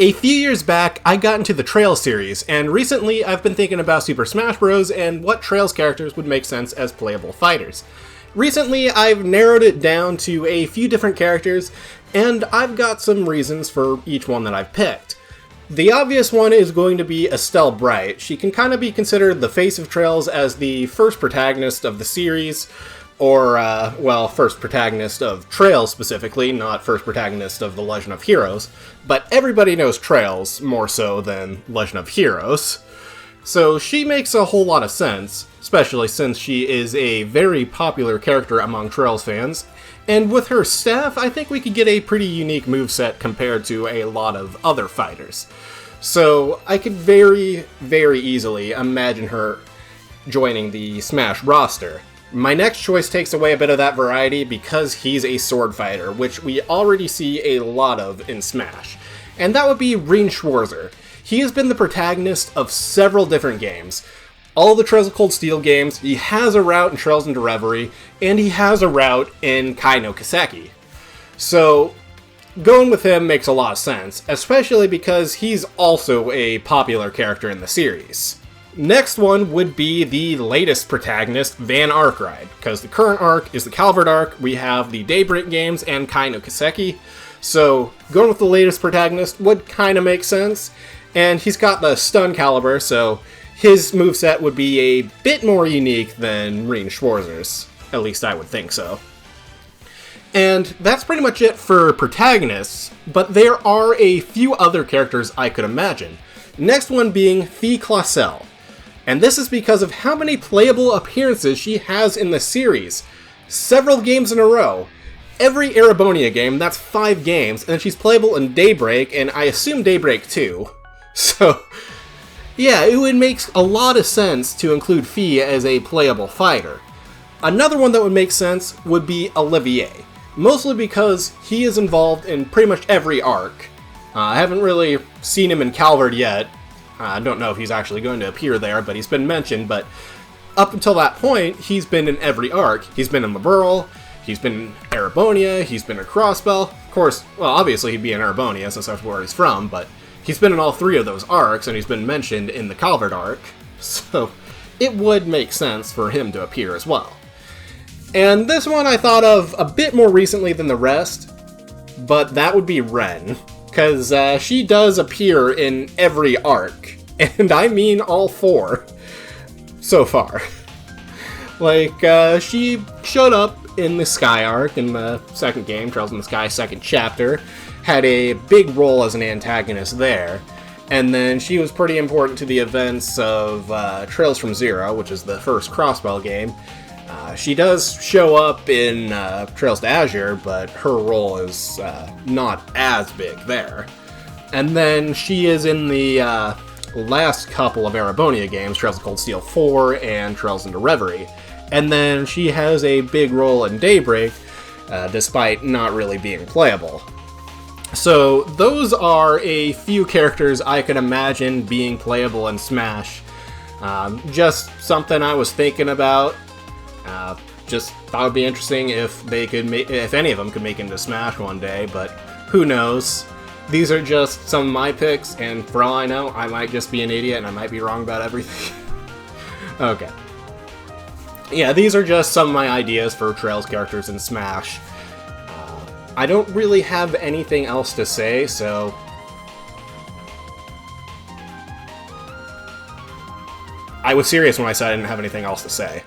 A few years back, I got into the Trails series, and recently I've been thinking about Super Smash Bros. And what Trails characters would make sense as playable fighters. Recently, I've narrowed it down to a few different characters, and I've got some reasons for each one that I've picked. The obvious one is going to be Estelle Bright. She can kind of be considered the face of Trails as the first protagonist of the series, or, first protagonist of Trails specifically, not first protagonist of The Legend of Heroes, but everybody knows Trails more so than Legend of Heroes. So she makes a whole lot of sense, especially since she is a very popular character among Trails fans, and with her staff, I think we could get a pretty unique moveset compared to a lot of other fighters. So I could very, very easily imagine her joining the Smash roster. My next choice takes away a bit of that variety because he's a sword fighter, which we already see a lot of in Smash. And that would be Rean Schwarzer. He has been the protagonist of several different games. All the Trails of Cold Steel games, he has a route in Trails into Reverie, and he has a route in Kai no Kiseki. So, going with him makes a lot of sense, especially because he's also a popular character in the series. Next one would be the latest protagonist, Van Arkride, because the current arc is the Calvert arc, we have the Daybreak games, and Kai no Kiseki, so going with the latest protagonist would kind of make sense, and he's got the stun caliber, so his moveset would be a bit more unique than Rean Schwarzer's, at least I would think so. And that's pretty much it for protagonists, but there are a few other characters I could imagine. Next one being Fie Clausel. And this is because of how many playable appearances she has in the series. Several games in a row. Every Erebonia game, that's 5 games, and she's playable in Daybreak, and I assume Daybreak 2. So, yeah, it would make a lot of sense to include Fie as a playable fighter. Another one that would make sense would be Olivier. Mostly because he is involved in pretty much every arc. I haven't really seen him in Calvert yet. I don't know if he's actually going to appear there, but he's been mentioned, but up until that point, he's been in every arc. He's been in Liberl, he's been in Erebonia, he's been in Crossbell. Of course, well, obviously he'd be in Erebonia, since that's where he's from, but he's been in all 3 of those arcs, and he's been mentioned in the Calvert arc, so it would make sense for him to appear as well. And this one I thought of a bit more recently than the rest, but that would be Ren. Because she does appear in every arc, and I mean all 4, so far. She showed up in the Sky arc in the second game, Trails in the Sky second chapter, had a big role as an antagonist there, and then she was pretty important to the events of Trails from Zero, which is the first Crossbell game. She does show up in Trails to Azure, but her role is not as big there. And then she is in the last couple of Erebonia games, Trails of Cold Steel 4 and Trails into Reverie. And then she has a big role in Daybreak, despite not really being playable. So those are a few characters I could imagine being playable in Smash. Just something I was thinking about. Just thought it would be interesting if they could if any of them could make it into Smash one day, but who knows. These are just some of my picks, and for all I know, I might just be an idiot and I might be wrong about everything. Okay. Yeah, these are just some of my ideas for Trails characters in Smash. I don't really have anything else to say, so I was serious when I said I didn't have anything else to say.